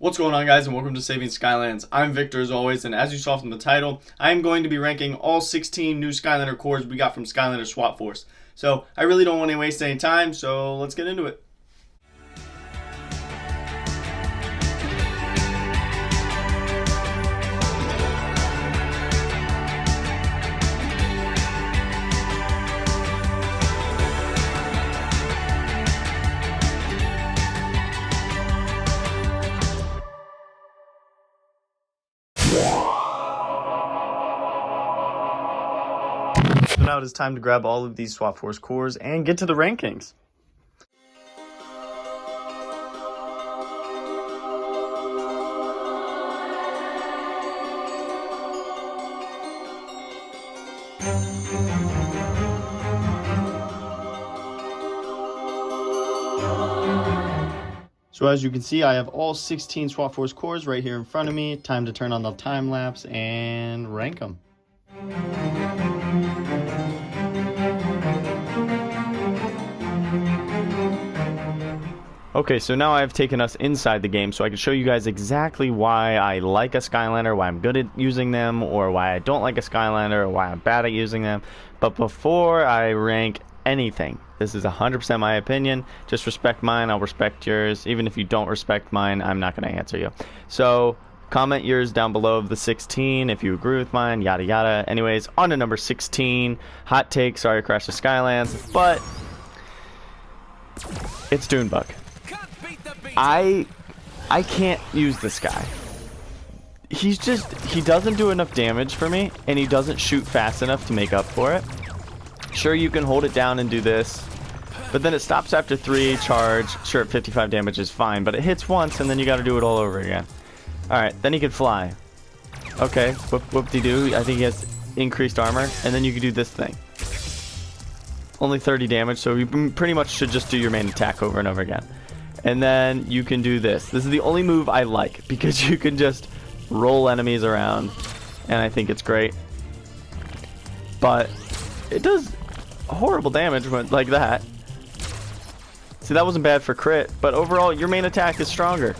What's going on, guys, and welcome to Saving Skylands. I'm Victor as always, and as you saw from the title, I am going to be ranking all 16 new Skylander cores we got from Skylander Swap Force. So I really don't want to waste any time, so let's get into it. So now it is time to grab all of these Swap Force cores and get to the rankings. So as you can see, I have all 16 Swap Force cores right here in front of me. Time to turn on the time lapse and rank them. Okay, so now I've taken us inside the game so I can show you guys exactly why I like a Skylander, why I'm good at using them, or why I don't like a Skylander, or why I'm bad at using them. But before I rank anything, this is 100% my opinion. Just respect mine, I'll respect yours. Even if you don't respect mine, I'm not going to answer you. So comment yours down below of the 16 if you agree with mine, yada yada. Anyways, on to number 16. Hot take, sorry I crashed the Skylands, but it's Doonbuck. I can't use this guy. He doesn't do enough damage for me, and he doesn't shoot fast enough to make up for it. Sure, you can hold it down and do this, but then it stops after 3 charge. Sure, 55 damage is fine, but it hits once and then you got to do it all over again. Alright, then he can fly. Okay, whoop-de-doo. I think he has increased armor, and then you can do this thing. Only 30 damage, so you pretty much should just do your main attack over and over again. And then you can do this. This is the only move I like, because you can just roll enemies around, and I think it's great. But it does horrible damage like that. See, that wasn't bad for crit, but overall, your main attack is stronger.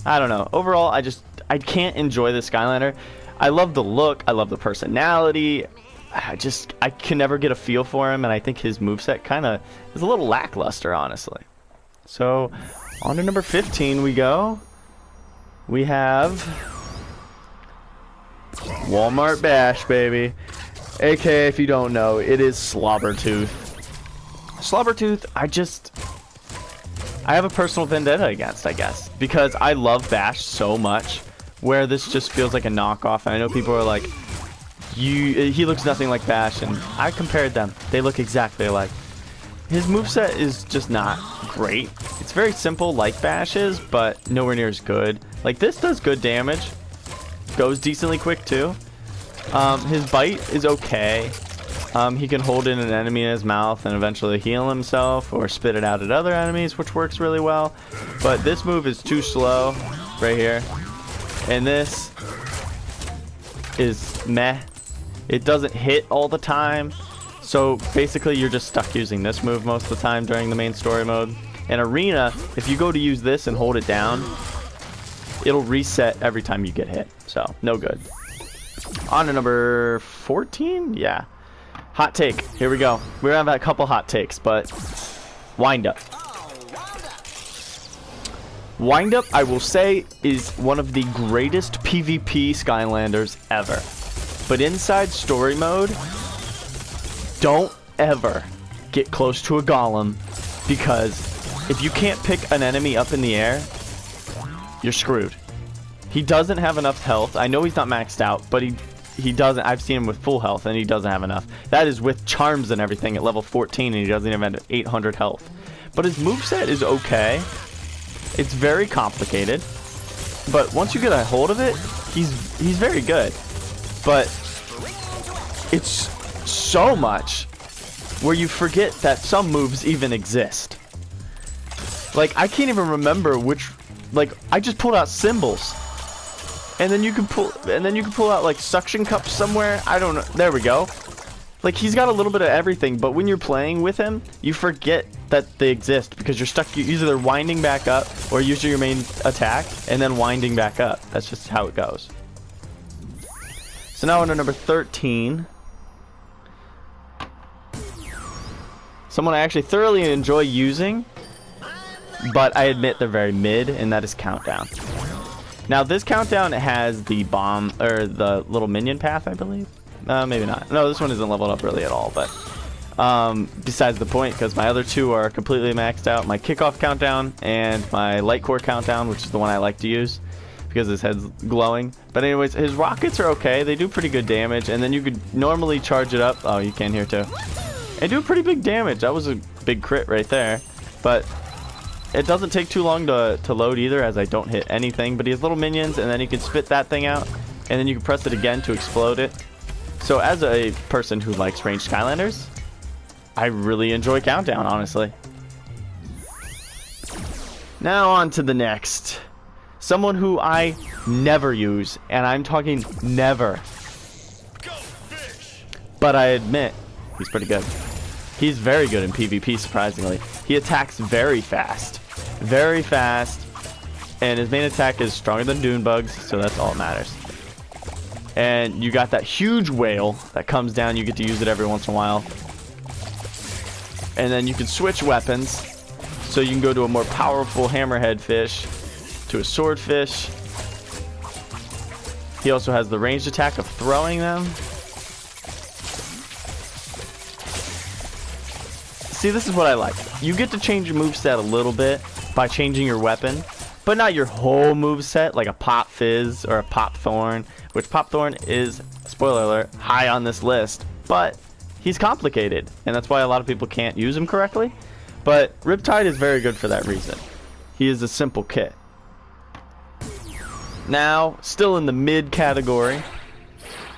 I don't know. Overall, I can't enjoy the Skylander. I love the look. I love the personality. I can never get a feel for him, and I think his moveset kind of is a little lackluster, honestly. So, on to number 15 we go. We have Walmart Bash, baby. AKA, if you don't know, it is Slobbertooth. Slobbertooth, I have a personal vendetta against, I guess, because I love Bash so much, where this just feels like a knockoff. And I know people are like, he looks nothing like Bash, and I compared them. They look exactly alike. His moveset is just not great. It's very simple like Bash is, but nowhere near as good. Like, this does good damage. Goes decently quick, too. His bite is okay. He can hold in an enemy in his mouth and eventually heal himself or spit it out at other enemies, which works really well. But this move is too slow right here. And this is meh. It doesn't hit all the time. So basically you're just stuck using this move most of the time during the main story mode. In Arena, if you go to use this and hold it down, it'll reset every time you get hit. So, no good. On to number 14? Yeah. Hot take. Here we go. We're gonna have a couple hot takes, but Wind Up. Wind Up, I will say, is one of the greatest PvP Skylanders ever. But inside story mode, don't ever get close to a golem, because if you can't pick an enemy up in the air, you're screwed. He doesn't have enough health. I know he's not maxed out, but he doesn't. I've seen him with full health, and he doesn't have enough. That is with charms and everything at level 14, and he doesn't even have 800 health. But his moveset is okay. It's very complicated, but once you get a hold of it, he's very good. But it's so much where you forget that some moves even exist. Like, I can't even remember which. Like, I just pulled out symbols, and then you can pull out like suction cups somewhere. I don't know. There we go. Like, he's got a little bit of everything, but when you're playing with him, you forget that they exist, because you're stuck either winding back up or using your main attack and then winding back up. That's just how it goes. So now on to number 13. Someone I actually thoroughly enjoy using, but I admit they're very mid, and that is Countdown. Now this Countdown has the bomb, or the little minion path, I believe. Maybe not. No, this one isn't leveled up really at all, but besides the point, because my other two are completely maxed out. My kickoff Countdown and my light core Countdown, which is the one I like to use because his head's glowing. But anyways, his rockets are okay. They do pretty good damage, and then you could normally charge it up. Oh, you can here too. And do pretty big damage. That was a big crit right there. But it doesn't take too long to load either, as I don't hit anything. But he has little minions, and then you can spit that thing out, and then you can press it again to explode it. So as a person who likes ranged Skylanders, I really enjoy Countdown, honestly. Now on to the next. Someone who I never use, and I'm talking never. But I admit, he's pretty good. He's very good in PvP, surprisingly. He attacks very fast. Very fast. And his main attack is stronger than Dune Bugs, so that's all that matters. And you got that huge whale that comes down. You get to use it every once in a while. And then you can switch weapons. So you can go to a more powerful hammerhead fish, to a swordfish. He also has the ranged attack of throwing them. See, this is what I like. You get to change your moveset a little bit by changing your weapon, but not your whole moveset, like a Pop Fizz or a Pop Thorn, which Pop Thorn is, spoiler alert, high on this list, but he's complicated, and that's why a lot of people can't use him correctly. But Riptide is very good for that reason. He is a simple kit. Now, still in the mid category,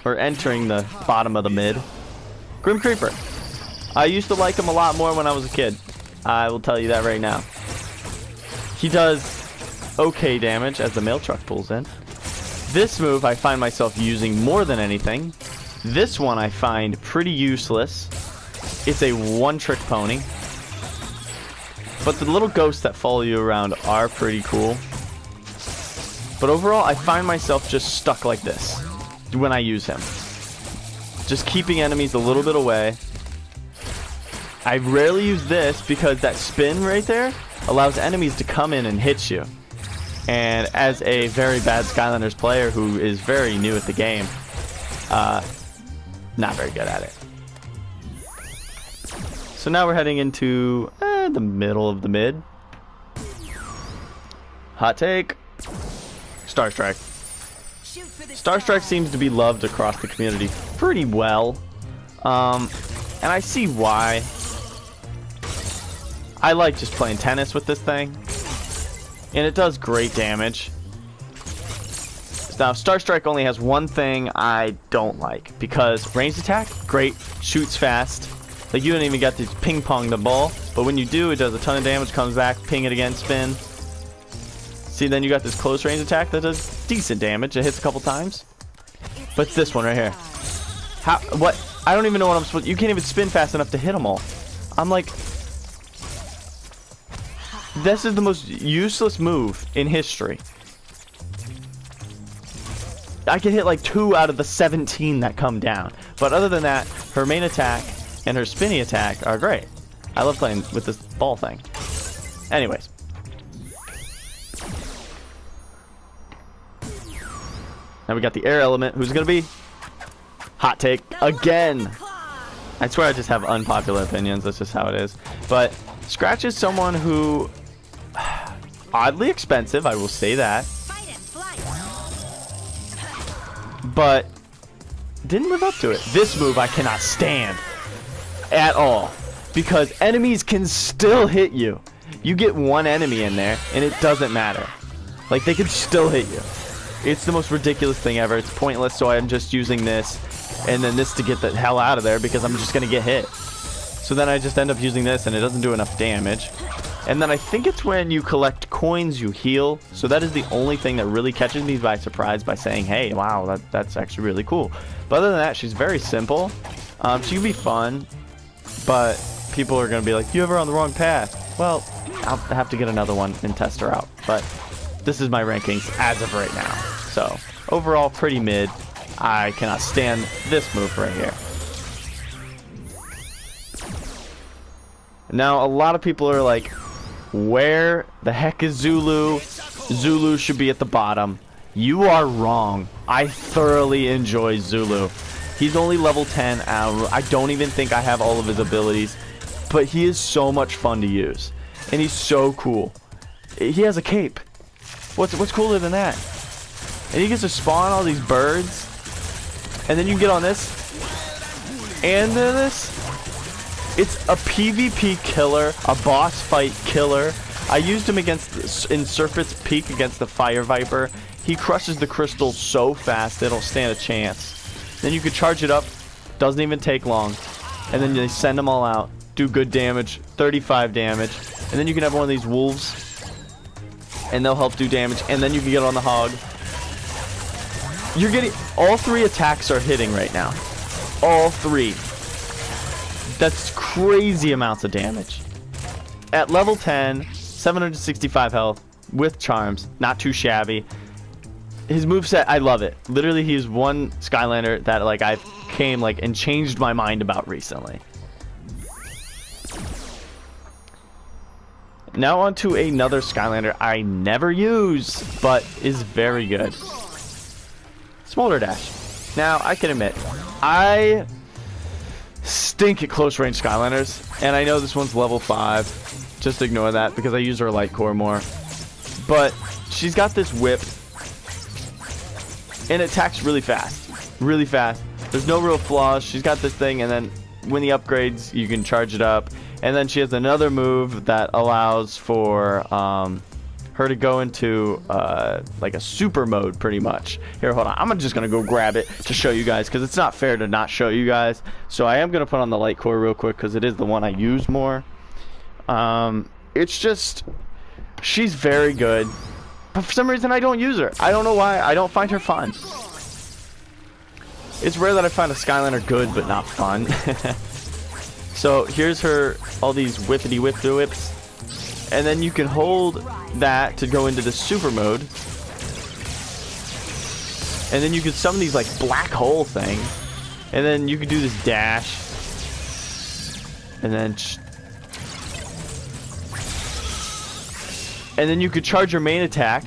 or entering the bottom of the mid, Grim Creeper. I used to like him a lot more when I was a kid. I will tell you that right now. He does okay damage as the mail truck pulls in. This move I find myself using more than anything. This one I find pretty useless. It's a one-trick pony. But the little ghosts that follow you around are pretty cool. But overall, I find myself just stuck like this when I use him. Just keeping enemies a little bit away. I rarely use this because that spin right there allows enemies to come in and hit you. And as a very bad Skylanders player who is very new at the game, not very good at it. So now we're heading into the middle of the mid. Hot take. Star Strike. Star Strike seems to be loved across the community pretty well. And I see why. I like just playing tennis with this thing. And it does great damage. Now, Star Strike only has one thing I don't like. Because ranged attack, great, shoots fast. Like, you don't even get to ping pong the ball. But when you do, it does a ton of damage, comes back, ping it again, spin. See, then you got this close range attack that does decent damage. It hits a couple times. But it's this one right here. How? What? I don't even know what I'm supposed to... You can't even spin fast enough to hit them all. I'm like... This is the most useless move in history. I can hit like 2 out of the 17 that come down. But other than that, her main attack and her spinny attack are great. I love playing with this ball thing. Anyways. Now we got the air element. Who's going to be? Hot take again. I swear I just have unpopular opinions. That's just how it is. But Scratch is someone who... Oddly expensive, I will say that. But didn't live up to it. This move I cannot stand at all. Because enemies can still hit you. You get one enemy in there and it doesn't matter. Like, they can still hit you. It's the most ridiculous thing ever. It's pointless, so I'm just using this and then this to get the hell out of there because I'm just going to get hit. So then I just end up using this and it doesn't do enough damage. And then I think it's when you collect coins you heal. So that is the only thing that really catches me by surprise by saying, hey, wow, that's actually really cool. But other than that, she's very simple. She can be fun, but people are going to be like, you have her on the wrong path. Well, I'll have to get another one and test her out. But this is my rankings as of right now. So, overall, pretty mid. I cannot stand this move right here. Now, a lot of people are like, where the heck is Zulu? Zulu should be at the bottom. You are wrong. I thoroughly enjoy Zulu. He's only level 10. I don't even think I have all of his abilities. But he is so much fun to use. And he's so cool. He has a cape. What's cooler than that? And he gets to spawn all these birds. And then you can get on this. And then this. It's a PvP killer, a boss fight killer. I used him in Surfeit's Peak against the Fire Viper. He crushes the crystal so fast they don't stand a chance. Then you could charge it up, doesn't even take long. And then they send them all out, do good damage, 35 damage. And then you can have one of these wolves, and they'll help do damage. And then you can get on the hog. You're getting, all 3 attacks are hitting right now. All 3. That's crazy amounts of damage. At level 10, 765 health with charms, not too shabby. His moveset, I love it. Literally, he's one Skylander that like I came like and changed my mind about recently. Now on to another Skylander I never use, but is very good. Smolder Dash. Now, I can admit, I stink at close range Skylanders, and I know this one's level 5. Just ignore that because I use her light core more. But she's got this whip, and it attacks really fast. Really fast. There's no real flaws. She's got this thing, and then when the upgrades, you can charge it up. And then she has another move that allows for her to go into like a super mode, pretty much. Here, hold on. I'm just going to go grab it to show you guys, because it's not fair to not show you guys. So I am going to put on the light core real quick, because it is the one I use more. It's just, she's very good. But for some reason, I don't use her. I don't know why. I don't find her fun. It's rare that I find a Skylander good, but not fun. So here's her, all these whippity whip through whips. And then you can hold that to go into the super mode. And then you can summon these like black hole thing. And then you can do this dash. And then you could charge your main attack.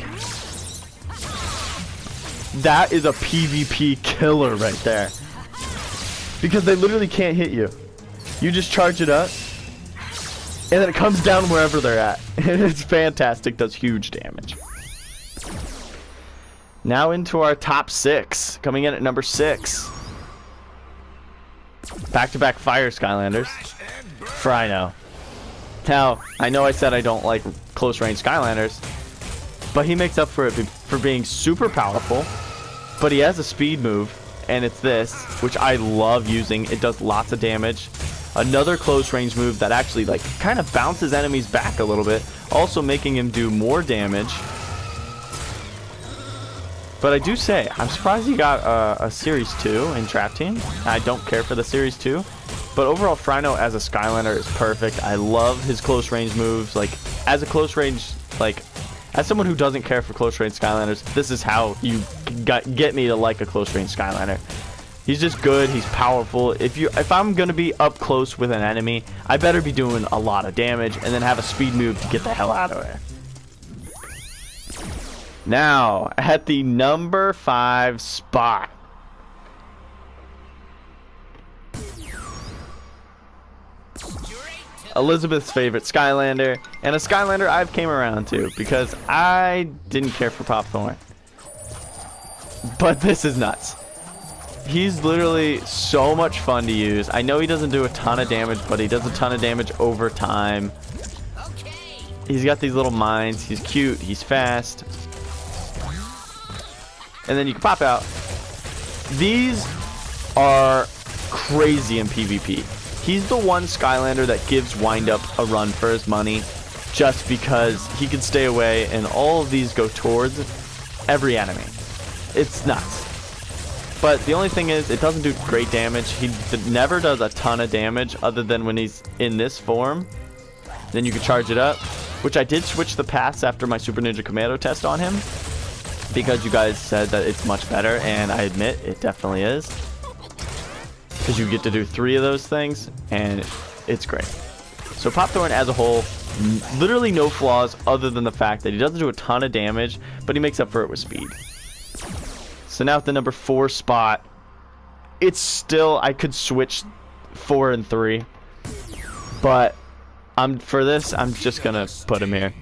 That is a PvP killer right there. Because they literally can't hit you. You just charge it up, and then it comes down wherever they're at. And it's fantastic, does huge damage. Now into our top 6. Coming in at number 6. Back-to-back fire Skylanders. Frino. Now, I know I said I don't like close-range Skylanders, but he makes up for it for being super powerful. But he has a speed move, and it's this, which I love using. It does lots of damage. Another close range move that actually like kind of bounces enemies back a little bit, also making him do more damage. But I do say, I'm surprised he got a Series 2 in Trap Team. I don't care for the Series 2. But overall, Frino as a Skylander is perfect. I love his close range moves. Like, as a close range, like, as someone who doesn't care for close range Skylanders, this is how you get me to like a close range Skylander. He's just good. He's powerful. If I'm gonna be up close with an enemy, I better be doing a lot of damage and then have a speed move to get the hell out of there. Now, at the number 5 spot. Elizabeth's favorite Skylander, and a Skylander I've came around to because I didn't care for Pop Thorn. But this is nuts. He's literally so much fun to use. I know he doesn't do a ton of damage, but he does a ton of damage over time. He's got these little mines. He's cute. He's fast. And then you can pop out. These are crazy in PvP. He's the one Skylander that gives Wind-Up a run for his money just because he can stay away and all of these go towards every enemy. It's nuts. But the only thing is, it doesn't do great damage. He never does a ton of damage other than when he's in this form. Then you can charge it up, which I did switch the paths after my Super Ninja Commando test on him, because you guys said that it's much better, and I admit it definitely is. Because you get to do 3 of those things, and it's great. So Pop Thorn as a whole, literally no flaws other than the fact that he doesn't do a ton of damage, but he makes up for it with speed. So now at the number 4 spot, it's still, I could switch 4 and 3, but for this, I'm just gonna put him here.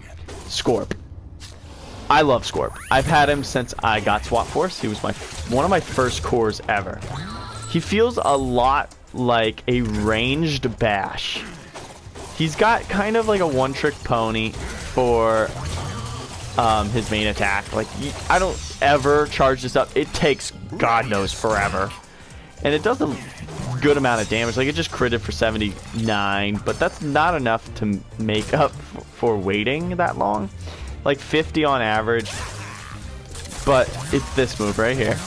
Scorp. I love Scorp. I've had him since I got SWAT Force. He was one of my first cores ever. He feels a lot like a ranged Bash. He's got kind of like a one-trick pony for his main attack. Like, I don't ever charge this up. It takes God knows forever, and it does a good amount of damage. Like, it just critted for 79, but that's not enough to make up for waiting that long. Like 50 on average. But it's this move right here.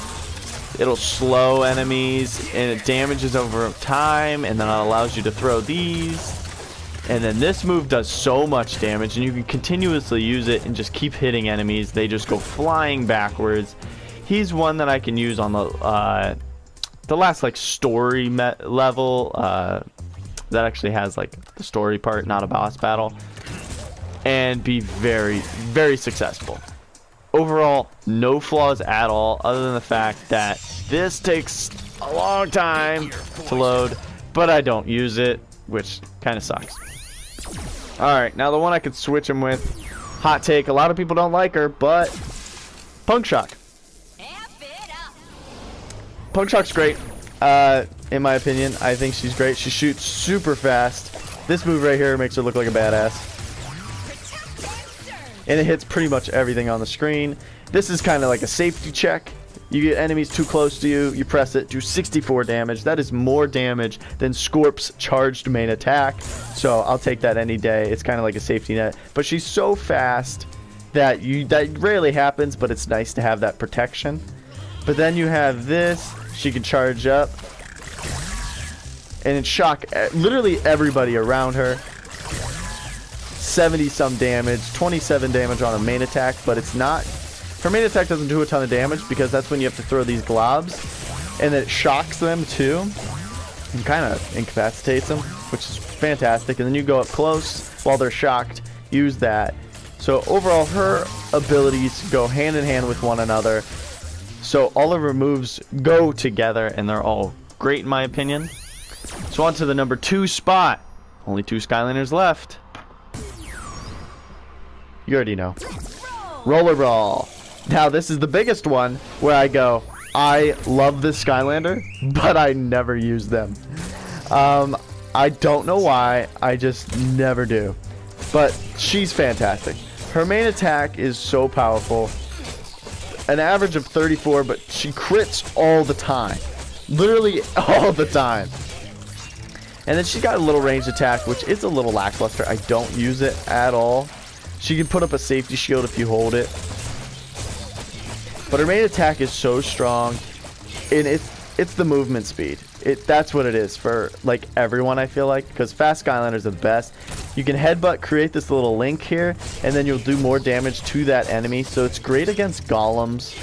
It'll slow enemies, and it damages over time, and then it allows you to throw these. And then this move does so much damage, and you can continuously use it and just keep hitting enemies. They just go flying backwards. He's one that I can use on the last like story level that actually has like the story part, not a boss battle, and be very, very successful. Overall, no flaws at all, other than the fact that this takes a long time to load, but I don't use it, which kind of sucks. Alright, now the one I could switch him with, hot take, a lot of people don't like her, but Punk Shock. Punk Shock's great, in my opinion. I think she's great. She shoots super fast. This move right here makes her look like a badass. And it hits pretty much everything on the screen. This is kind of like a safety check. You get enemies too close to you, you press it, do 64 damage. That is more damage than Scorp's charged main attack. So I'll take that any day. It's kind of like a safety net. But she's so fast that rarely happens, but it's nice to have that protection. But then you have this. She can charge up. And it shock literally everybody around her. 70 some damage, 27 damage on a main attack, but it's not, her main attack doesn't do a ton of damage because that's when you have to throw these globs, and then it shocks them too and kind of incapacitates them, which is fantastic. And then you go up close while they're shocked, use that. So overall, her abilities go hand in hand with one another, so all of her moves go together and they're all great in my opinion. So on to the number 2 spot. Only 2 Skylanders left. You already know. Roller Brawl. Now, this is the biggest one where I go, I love this Skylander, but I never use them. I don't know why. I just never do. But she's fantastic. Her main attack is so powerful. An average of 34, but she crits all the time. Literally all the time. And then she's got a little ranged attack, which is a little lackluster. I don't use it at all. She can put up a safety shield if you hold it. But her main attack is so strong. And it's the movement speed. That's what it is for like everyone, I feel like. Because fast Skylanders are the best. You can headbutt, create this little link here, and then you'll do more damage to that enemy. So it's great against golems,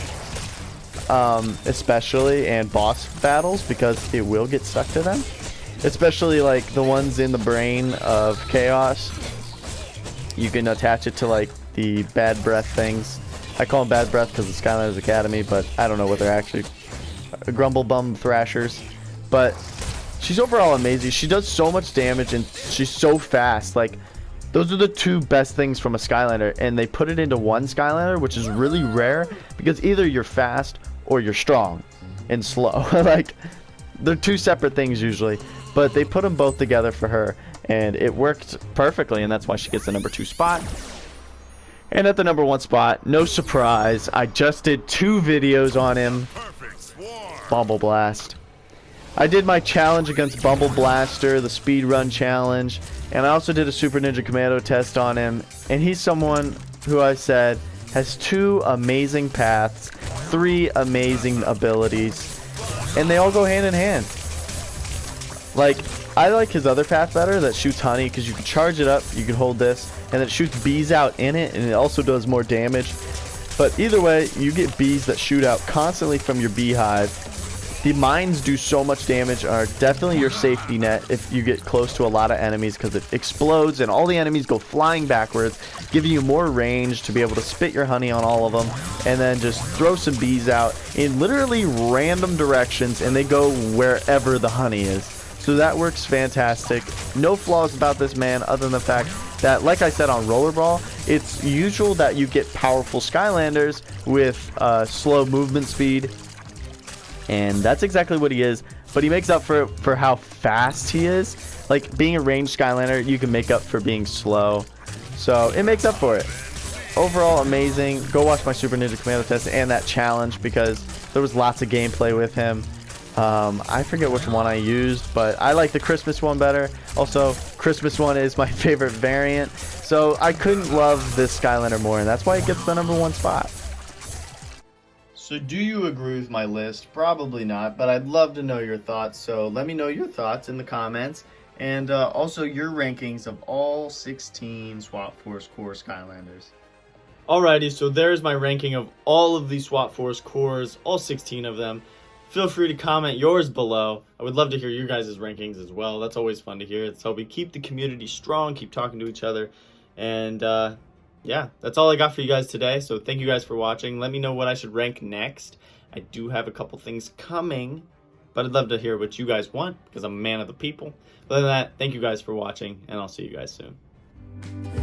especially, and boss battles, because it will get stuck to them. Especially like the ones in the brain of Chaos. You can attach it to like the bad breath things. I call them bad breath because of Skylanders Academy, but I don't know what they're actually. Grumble Bum Thrashers. But she's overall amazing. She does so much damage and she's so fast. Like, those are the 2 best things from a Skylander, and they put it into one Skylander, which is really rare because either you're fast or you're strong and slow. Like, they're 2 separate things usually, but they put them both together for her. And it worked perfectly, and that's why she gets the number 2 spot. And at the number 1 spot, no surprise, I just did 2 videos on him. Bumble Blast. I did my challenge against Bumble Blaster, the speedrun challenge, and I also did a Super Ninja Commando test on him. And he's someone who I said has 2 amazing paths, 3 amazing abilities, and they all go hand in hand. Like, I like his other path better that shoots honey, because you can charge it up, you can hold this, and it shoots bees out in it, and it also does more damage. But either way, you get bees that shoot out constantly from your beehive. The mines do so much damage, are definitely your safety net if you get close to a lot of enemies, because it explodes and all the enemies go flying backwards, giving you more range to be able to spit your honey on all of them, and then just throw some bees out in literally random directions, and they go wherever the honey is. So that works fantastic. No flaws about this man other than the fact that, like I said on Rollerball, it's usual that you get powerful Skylanders with slow movement speed. And that's exactly what he is, but he makes up for how fast he is. Like, being a ranged Skylander, you can make up for being slow, so it makes up for it. Overall, amazing. Go watch my Super Ninja Commando test and that challenge, because there was lots of gameplay with him. I forget which one I used, but I like the Christmas one better. Also, Christmas one is my favorite variant, so I couldn't love this Skylander more, and that's why it gets the #1 spot. So do you agree with my list? Probably not, but I'd love to know your thoughts. So let me know your thoughts in the comments, and also your rankings of all 16 SWAT Force Core Skylanders. Alrighty, so there's my ranking of all of the SWAT Force cores, all 16 of them. Feel free to comment yours below. I would love to hear your guys' rankings as well. That's always fun to hear. So we keep the community strong, keep talking to each other, and yeah, that's all I got for you guys today. So thank you guys for watching. Let me know what I should rank next. I do have a couple things coming, but I'd love to hear what you guys want, because I'm a man of the people. Other than that, thank you guys for watching, and I'll see you guys soon.